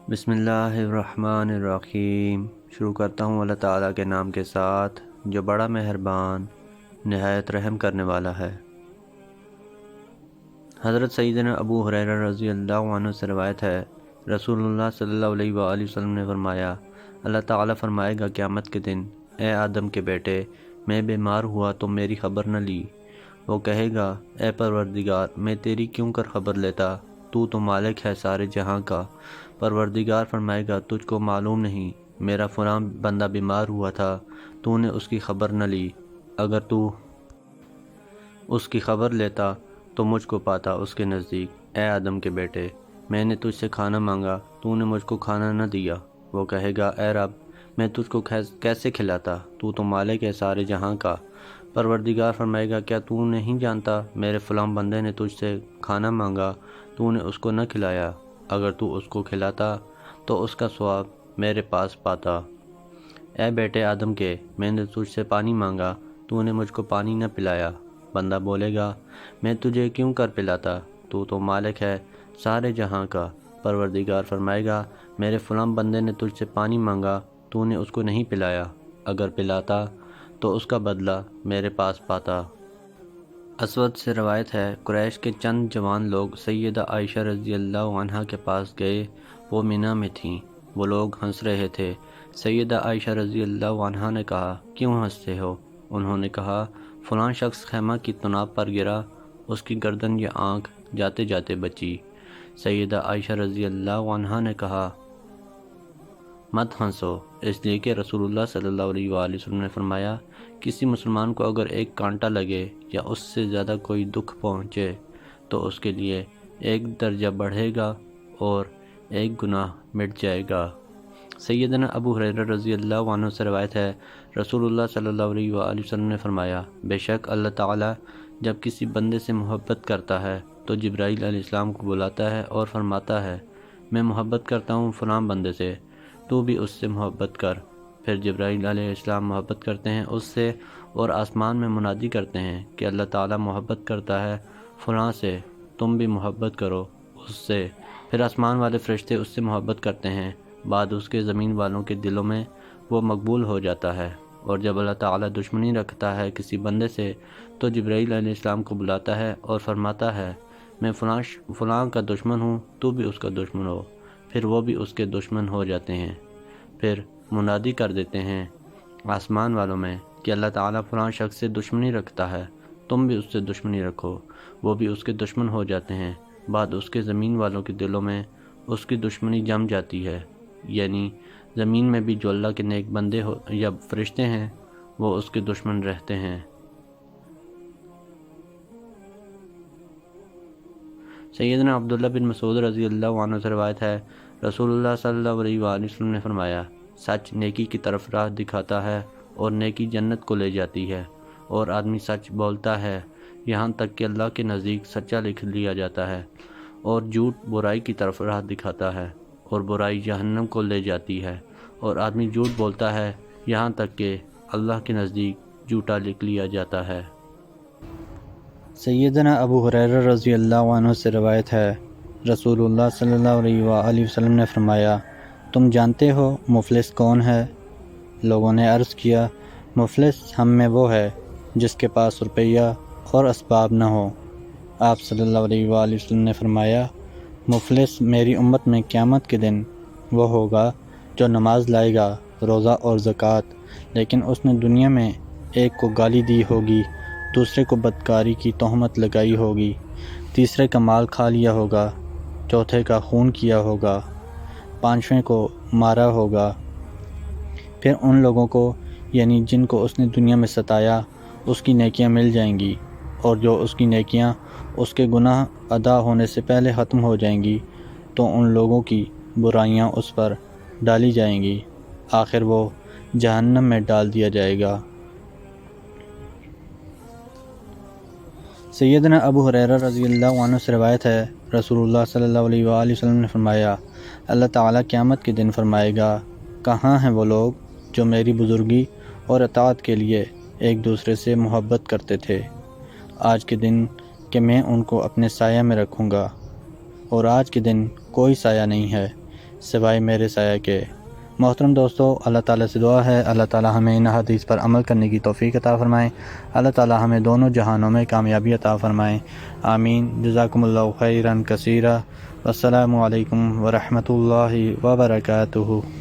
بسم اللہ الرحمن الرحیم۔ شروع کرتا ہوں اللہ تعالیٰ کے نام کے ساتھ جو بڑا مہربان نہایت رحم کرنے والا ہے۔ حضرت سیدنا ابو ہریرہ رضی اللہ عنہ سے روایت ہے، رسول اللہ صلی اللہ علیہ وآلہ وسلم نے فرمایا، اللہ تعالیٰ فرمائے گا قیامت کے دن، اے آدم کے بیٹے، میں بیمار ہوا تو میری خبر نہ لی۔ وہ کہے گا، اے پروردگار، میں تیری کیوں کر خبر لیتا، تو مالک ہے سارے جہاں کا۔ پروردگار فرمائے گا، تجھ کو معلوم نہیں، میرا فلاں بندہ بیمار ہوا تھا، تو نے اس کی خبر نہ لی۔ اگر تو اس کی خبر لیتا تو مجھ کو پاتا اس کے نزدیک۔ اے آدم کے بیٹے، میں نے تجھ سے کھانا مانگا، تو نے مجھ کو کھانا نہ دیا۔ وہ کہے گا، اے رب، میں تجھ کو کیسے کھلاتا، تو مالک ہے سارے جہاں کا۔ پروردگار فرمائے گا، کیا تو نہیں جانتا میرے فلاں بندے نے تجھ سے کھانا مانگا، تو نے اس کو نہ کھلایا۔ اگر تو اس کو کھلاتا تو اس کا ثواب میرے پاس پاتا۔ اے بیٹے آدم کے، میں نے تجھ سے پانی مانگا، تو نے مجھ کو پانی نہ پلایا۔ بندہ بولے گا، میں تجھے کیوں کر پلاتا، تو مالک ہے سارے جہاں کا۔ پروردگار فرمائے گا، میرے فلاں بندے نے تجھ سے پانی مانگا، تو نے اس کو نہیں پلایا۔ اگر پلاتا تو اس کا بدلہ میرے پاس پاتا۔ اسود سے روایت ہے، قریش کے چند جوان لوگ سیدہ عائشہ رضی اللہ عنہا کے پاس گئے، وہ مینا میں تھیں۔ وہ لوگ ہنس رہے تھے۔ سیدہ عائشہ رضی اللہ عنہا نے کہا، کیوں ہنستے ہو؟ انہوں نے کہا، فلاں شخص خیمہ کی طناب پر گرا، اس کی گردن یا آنکھ جاتے جاتے بچی۔ سیدہ عائشہ رضی اللہ عنہا نے کہا، مت ہنسو، اس لیے کہ رسول اللہ صلی اللہ علیہ وآلہ وسلم نے فرمایا، کسی مسلمان کو اگر ایک کانٹا لگے یا اس سے زیادہ کوئی دکھ پہنچے تو اس کے لیے ایک درجہ بڑھے گا اور ایک گناہ مٹ جائے گا۔ سیدنا ابو ہریرہ رضی اللہ عنہ سے روایت ہے، رسول اللہ صلی اللہ علیہ وآلہ وسلم نے فرمایا، بے شک اللہ تعالیٰ جب کسی بندے سے محبت کرتا ہے تو جبرائیل علیہ السلام کو بلاتا ہے اور فرماتا ہے، میں محبت کرتا ہوں فلاں بندے سے، تو بھی اس سے محبت کر۔ پھر جبرائیل علیہ السلام محبت کرتے ہیں اس سے اور آسمان میں منادی کرتے ہیں کہ اللہ تعالیٰ محبت کرتا ہے فلاں سے، تم بھی محبت کرو اس سے۔ پھر آسمان والے فرشتے اس سے محبت کرتے ہیں، بعد اس کے زمین والوں کے دلوں میں وہ مقبول ہو جاتا ہے۔ اور جب اللہ تعالیٰ دشمنی رکھتا ہے کسی بندے سے تو جبرائیل علیہ السلام کو بلاتا ہے اور فرماتا ہے، میں فلاں کا دشمن ہوں، تو بھی اس کا دشمن ہو۔ پھر وہ بھی اس کے دشمن ہو جاتے ہیں۔ پھر منادی کر دیتے ہیں آسمان والوں میں کہ اللہ تعالیٰ فلاں شخص سے دشمنی رکھتا ہے، تم بھی اس سے دشمنی رکھو۔ وہ بھی اس کے دشمن ہو جاتے ہیں، بعد اس کے زمین والوں کے دلوں میں اس کی دشمنی جم جاتی ہے، یعنی زمین میں بھی جو اللہ کے نیک بندے یا فرشتے ہیں وہ اس کے دشمن رہتے ہیں۔ سیدنا عبداللہ بن مسعود رضی اللہ عنہ سے روایت ہے، رسول اللہ صلی اللہ علیہ وآلہ وسلم نے فرمایا، سچ نیکی کی طرف راہ دکھاتا ہے اور نیکی جنت کو لے جاتی ہے، اور آدمی سچ بولتا ہے یہاں تک کہ اللہ کے نزدیک سچا لکھ لیا جاتا ہے، اور جھوٹ برائی کی طرف راہ دکھاتا ہے اور برائی جہنم کو لے جاتی ہے، اور آدمی جھوٹ بولتا ہے یہاں تک کہ اللہ کے نزدیک جھوٹا لکھ لیا جاتا ہے۔ سیدنا ابو ہریرہ رضی اللہ عنہ سے روایت ہے، رسول اللہ صلی اللہ علیہ وآلہ وسلم نے فرمایا، تم جانتے ہو مفلس کون ہے؟ لوگوں نے عرض کیا، مفلس ہم میں وہ ہے جس کے پاس روپیہ اور اسباب نہ ہو۔ آپ صلی اللہ علیہ وآلہ وسلم نے فرمایا، مفلس میری امت میں قیامت کے دن وہ ہوگا جو نماز لائے گا، روزہ اور زکوٰۃ، لیکن اس نے دنیا میں ایک کو گالی دی ہوگی، دوسرے کو بدکاری کی تہمت لگائی ہوگی، تیسرے کا مال کھا لیا ہوگا، چوتھے کا خون کیا ہوگا، پانچویں کو مارا ہوگا۔ پھر ان لوگوں کو، یعنی جن کو اس نے دنیا میں ستایا، اس کی نیکیاں مل جائیں گی، اور جو اس کی نیکیاں اس کے گناہ ادا ہونے سے پہلے ختم ہو جائیں گی تو ان لوگوں کی برائیاں اس پر ڈالی جائیں گی، آخر وہ جہنم میں ڈال دیا جائے گا۔ سیدنا ابو ہریرہ رضی اللہ عنہ سے روایت ہے، رسول اللہ صلی اللہ علیہ وآلہ وسلم نے فرمایا، اللہ تعالیٰ قیامت کے دن فرمائے گا، کہاں ہیں وہ لوگ جو میری بزرگی اور اطاعت کے لیے ایک دوسرے سے محبت کرتے تھے؟ آج کے دن کہ میں ان کو اپنے سایہ میں رکھوں گا، اور آج کے دن کوئی سایہ نہیں ہے سوائے میرے سایہ کے۔ محترم دوستو، اللہ تعالیٰ سے دعا ہے اللہ تعالیٰ ہمیں ان حدیث پر عمل کرنے کی توفیق عطا فرمائیں، اللہ تعالیٰ ہمیں دونوں جہانوں میں کامیابی عطا فرمائیں، آمین۔ جزاکم اللہ خیرا کثیرا، والسلام علیکم ورحمۃ اللہ وبرکاتہ۔